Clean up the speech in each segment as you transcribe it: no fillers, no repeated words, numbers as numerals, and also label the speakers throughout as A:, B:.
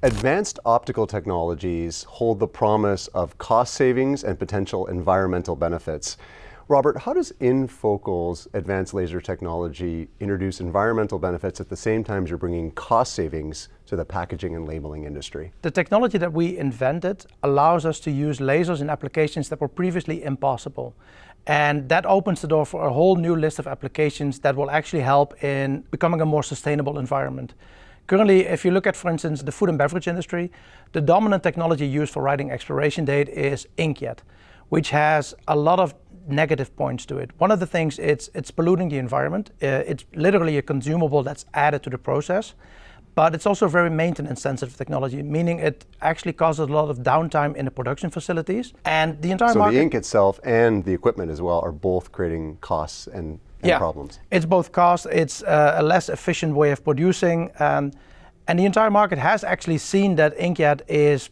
A: Advanced optical technologies hold the promise of cost savings and potential environmental benefits. Robert, how does inFocal's advanced laser technology introduce environmental benefits at the same time as you're bringing cost savings to the packaging and labeling industry?
B: The technology that we invented allows us to use lasers in applications that were previously impossible. And that opens the door for a whole new list of applications that will actually help in becoming a more sustainable environment. Currently, if you look at, for instance, the food and beverage industry, the dominant technology used for writing expiration date is inkjet, which has a lot of negative points to it. One of the things, it's polluting the environment. It's literally a consumable that's added to the process, but it's also very maintenance sensitive technology, meaning it actually causes a lot of downtime in the production facilities. And the entire market...
A: So the ink itself and the equipment as well are both creating costs and problems.
B: It's both cost, it's a less efficient way of producing, and the entire market has actually seen that inkjet is,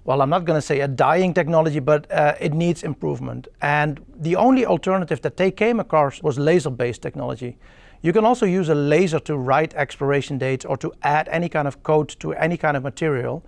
B: well, I'm not going to say a dying technology, but it needs improvement. And the only alternative that they came across was laser-based technology. You can also use a laser to write expiration dates or to add any kind of coat to any kind of material,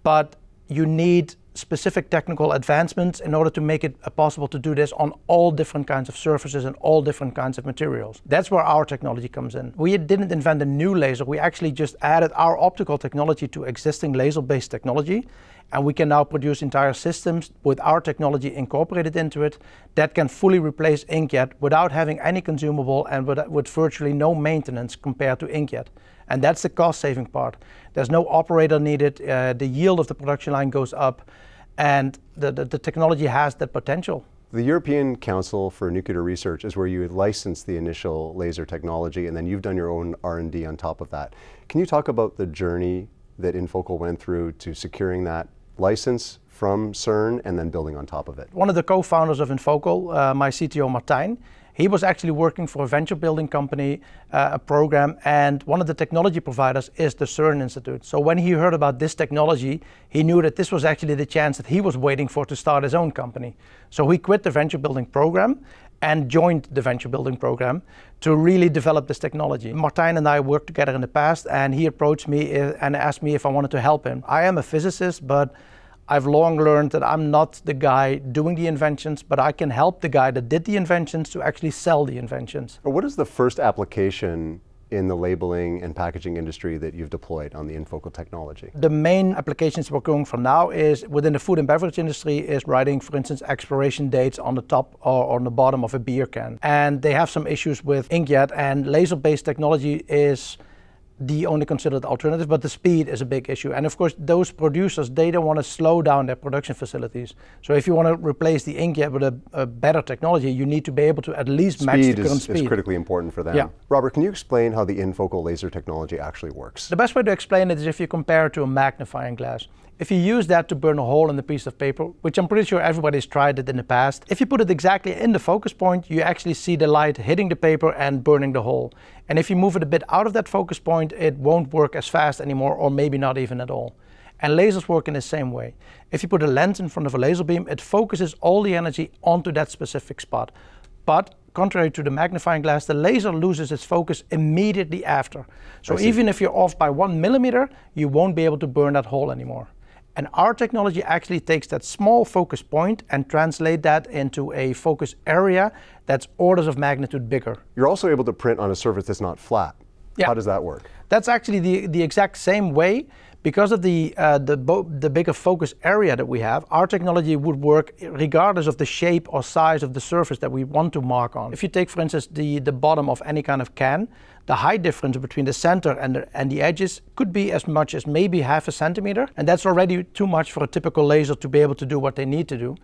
B: but you need specific technical advancements in order to make it possible to do this on all different kinds of surfaces and all different kinds of materials. That's where our technology comes in. We didn't invent a new laser, we actually just added our optical technology to existing laser-based technology, and we can now produce entire systems with our technology incorporated into it that can fully replace inkjet without having any consumable and with virtually no maintenance compared to inkjet. And that's the cost-saving part. There's no operator needed, the yield of the production line goes up, and the technology has that potential.
A: The European Council for Nuclear Research is where you had licensed the initial laser technology, and then you've done your own R&D on top of that. Can you talk about the journey that inFocal went through to securing that license from CERN and then building on top of it?
B: One of the co-founders of inFocal, my CTO Martijn, he was actually working for a venture building company, a program, and one of the technology providers is the CERN Institute. So when he heard about this technology, he knew that this was actually the chance that he was waiting for to start his own company. So he quit the venture building program and joined the venture building program to really develop this technology. Martijn and I worked together in the past, and he approached me and asked me if I wanted to help him. I am a physicist, but I've long learned that I'm not the guy doing the inventions, but I can help the guy that did the inventions to actually sell the inventions.
A: What is the first application in the labeling and packaging industry that you've deployed on the inFocal technology?
B: The main applications we're going for now is within the food and beverage industry is writing, for instance, expiration dates on the top or on the bottom of a beer can. And they have some issues with inkjet, and laser-based technology is the only considered alternative, but the speed is a big issue. And of course, those producers, they don't want to slow down their production facilities. So if you want to replace the inkjet with a better technology, you need to be able to at least match the current speed.
A: Speed is critically important for them.
B: Yeah.
A: Robert, can you explain how the inFocal laser technology actually works?
B: The best way to explain it is if you compare it to a magnifying glass. If you use that to burn a hole in a piece of paper, which I'm pretty sure everybody's tried it in the past, if you put it exactly in the focus point, you actually see the light hitting the paper and burning the hole. And if you move it a bit out of that focus point, it won't work as fast anymore, or maybe not even at all. And lasers work in the same way. If you put a lens in front of a laser beam, it focuses all the energy onto that specific spot. But contrary to the magnifying glass, the laser loses its focus immediately after. So even if you're off by 1 millimeter, you won't be able to burn that hole anymore. And our technology actually takes that small focus point and translate that into a focus area that's orders of magnitude bigger.
A: You're also able to print on a surface that's not flat.
B: Yeah.
A: How does that work?
B: That's actually the exact same way. Because of the bigger focus area that we have, our technology would work regardless of the shape or size of the surface that we want to mark on. If you take, for instance, the bottom of any kind of can, the height difference between the center and the edges could be as much as maybe 0.5 centimeter, and that's already too much for a typical laser to be able to do what they need to do.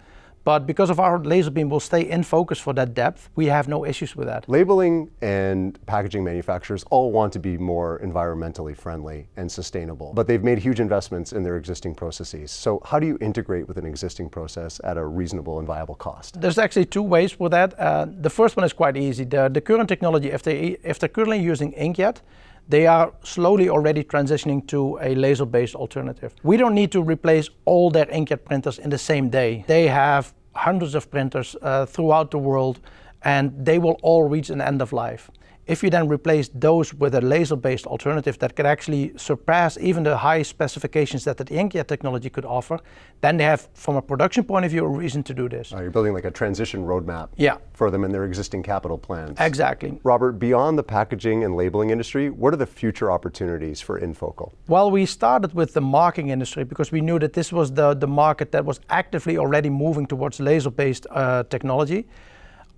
B: But because of our laser beam will stay in focus for that depth, we have no issues with that.
A: Labeling and packaging manufacturers all want to be more environmentally friendly and sustainable, but they've made huge investments in their existing processes. So how do you integrate with an existing process at a reasonable and viable cost?
B: There's actually two ways for that. The first one is quite easy. The current technology, if they're currently using inkjet, they are slowly already transitioning to a laser-based alternative. We don't need to replace all their inkjet printers in the same day. They have hundreds of printers throughout the world, and they will all reach an end of life. If you then replace those with a laser-based alternative that could actually surpass even the high specifications that the inkjet technology could offer, then they have, from a production point of view, a reason to do this.
A: You're building like a transition roadmap for them in their existing capital plans.
B: Exactly.
A: Robert, beyond the packaging and labeling industry, what are the future opportunities for inFocal?
B: Well, we started with the marking industry because we knew that this was the market that was actively already moving towards laser-based technology.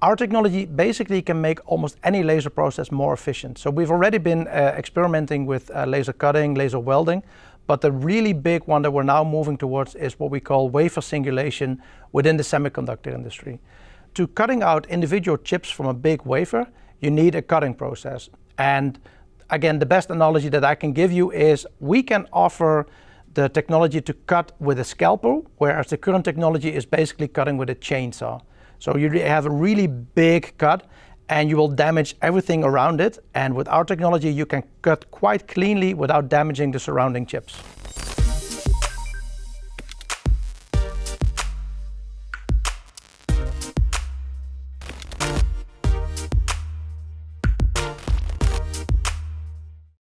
B: Our technology basically can make almost any laser process more efficient. So we've already been experimenting with laser cutting, laser welding, but the really big one that we're now moving towards is what we call wafer singulation within the semiconductor industry. To cutting out individual chips from a big wafer, you need a cutting process. And again, the best analogy that I can give you is we can offer the technology to cut with a scalpel, whereas the current technology is basically cutting with a chainsaw. So you have a really big cut and you will damage everything around it. And with our technology, you can cut quite cleanly without damaging the surrounding chips.